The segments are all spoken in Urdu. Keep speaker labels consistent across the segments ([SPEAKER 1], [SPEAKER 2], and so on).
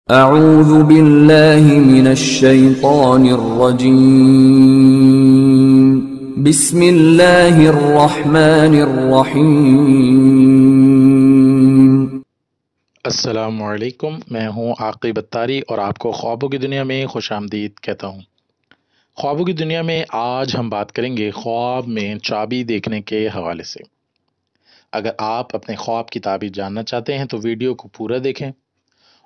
[SPEAKER 1] اعوذ باللہ من الشیطان الرجیم بسم اللہ الرحمن الرحیم۔
[SPEAKER 2] السلام علیکم، میں ہوں عاقب اتاری اور آپ کو خوابوں کی دنیا میں خوش آمدید کہتا ہوں۔ خوابوں کی دنیا میں آج ہم بات کریں گے خواب میں چابی دیکھنے کے حوالے سے۔ اگر آپ اپنے خواب کی تعبیر جاننا چاہتے ہیں تو ویڈیو کو پورا دیکھیں،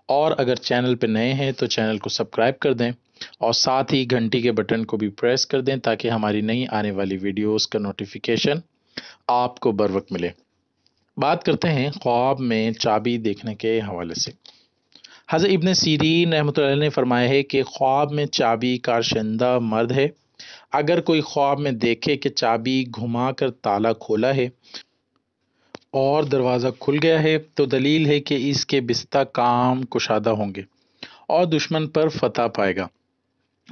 [SPEAKER 2] اور اگر چینل پہ نئے ہیں تو چینل کو سبسکرائب کر دیں اور ساتھ ہی گھنٹی کے بٹن کو بھی پریس کر دیں تاکہ ہماری نئی آنے والی ویڈیوز کا نوٹیفیکیشن آپ کو بر وقت ملے۔ بات کرتے ہیں خواب میں چابی دیکھنے کے حوالے سے۔ حضرت ابن سیرین رحمۃ اللہ علیہ نے فرمایا ہے کہ خواب میں چابی کارشندہ مرد ہے۔ اگر کوئی خواب میں دیکھے کہ چابی گھما کر تالا کھولا ہے اور دروازہ کھل گیا ہے تو دلیل ہے کہ اس کے بستہ کام کشادہ ہوں گے اور دشمن پر فتح پائے گا،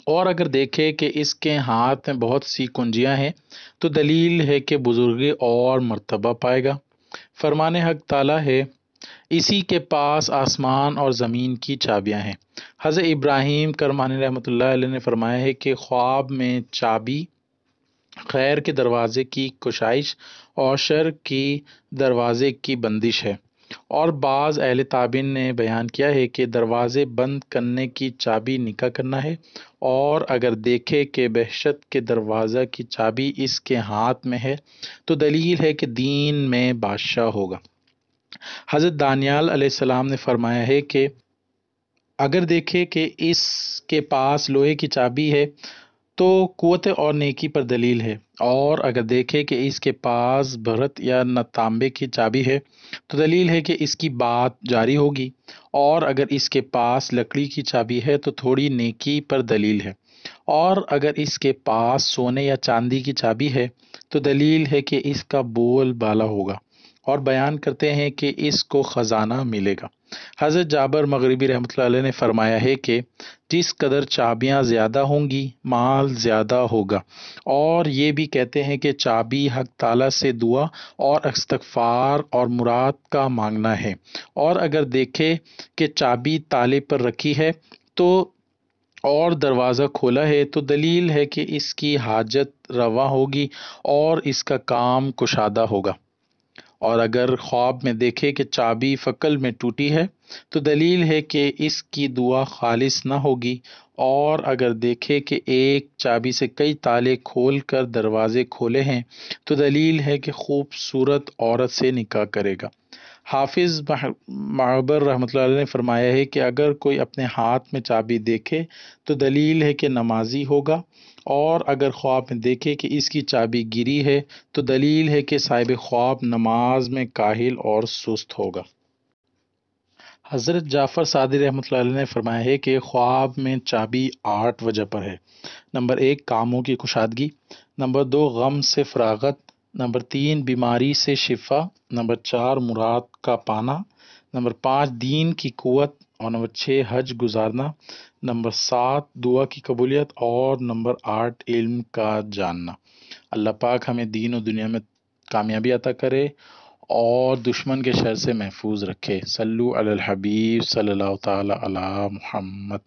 [SPEAKER 2] اور اگر دیکھے کہ اس کے ہاتھ میں بہت سی کنجیاں ہیں تو دلیل ہے کہ بزرگی اور مرتبہ پائے گا۔ فرمان حق تعالی ہے، اسی کے پاس آسمان اور زمین کی چابیاں ہیں۔ حضرت ابراہیم کرمانی رحمۃ اللہ علیہ نے فرمایا ہے کہ خواب میں چابی خیر کے دروازے کی کشائش اور شر کی دروازے کی بندش ہے، اور بعض اہل تعبیر نے بیان کیا ہے کہ دروازے بند کرنے کی چابی نکاح کرنا ہے، اور اگر دیکھے کہ بہشت کے دروازہ کی چابی اس کے ہاتھ میں ہے تو دلیل ہے کہ دین میں بادشاہ ہوگا۔ حضرت دانیال علیہ السلام نے فرمایا ہے کہ اگر دیکھے کہ اس کے پاس لوہے کی چابی ہے تو قوت اور نیکی پر دلیل ہے، اور اگر دیکھے کہ اس کے پاس بھرت یا نہ تانبے کی چابی ہے تو دلیل ہے کہ اس کی بات جاری ہوگی، اور اگر اس کے پاس لکڑی کی چابی ہے تو تھوڑی نیکی پر دلیل ہے، اور اگر اس کے پاس سونے یا چاندی کی چابی ہے تو دلیل ہے کہ اس کا بول بالا ہوگا، اور بیان کرتے ہیں کہ اس کو خزانہ ملے گا۔ حضرت جابر مغربی رحمۃ اللہ علیہ نے فرمایا ہے کہ جس قدر چابیاں زیادہ ہوں گی مال زیادہ ہوگا، اور یہ بھی کہتے ہیں کہ چابی حق تعالیٰ سے دعا اور استغفار اور مراد کا مانگنا ہے، اور اگر دیکھے کہ چابی تالے پر رکھی ہے تو اور دروازہ کھولا ہے تو دلیل ہے کہ اس کی حاجت روا ہوگی اور اس کا کام کشادہ ہوگا، اور اگر خواب میں دیکھے کہ چابی فکل میں ٹوٹی ہے تو دلیل ہے کہ اس کی دعا خالص نہ ہوگی، اور اگر دیکھے کہ ایک چابی سے کئی تالے کھول کر دروازے کھولے ہیں تو دلیل ہے کہ خوبصورت عورت سے نکاح کرے گا۔ حافظ معبر رحمۃ اللہ علیہ نے فرمایا ہے کہ اگر کوئی اپنے ہاتھ میں چابی دیکھے تو دلیل ہے کہ نمازی ہوگا، اور اگر خواب میں دیکھے کہ اس کی چابی گری ہے تو دلیل ہے کہ صاحب خواب نماز میں کاہل اور سست ہوگا۔ حضرت جعفر صادق رحمۃ اللہ علیہ نے فرمایا ہے کہ خواب میں چابی 8 وجہ پر ہے۔ نمبر 1 کاموں کی کشادگی، نمبر 2 غم سے فراغت، نمبر 3 بیماری سے شفا، نمبر 4 مراد کا پانا، نمبر 5 دین کی قوت، اور نمبر 6 حج گزارنا، نمبر 7 دعا کی قبولیت، اور نمبر 8 علم کا جاننا۔ اللہ پاک ہمیں دین و دنیا میں کامیابی عطا کرے اور دشمن کے شر سے محفوظ رکھے۔ صلو علی الحبیب صلی اللہ تعالی علی محمد۔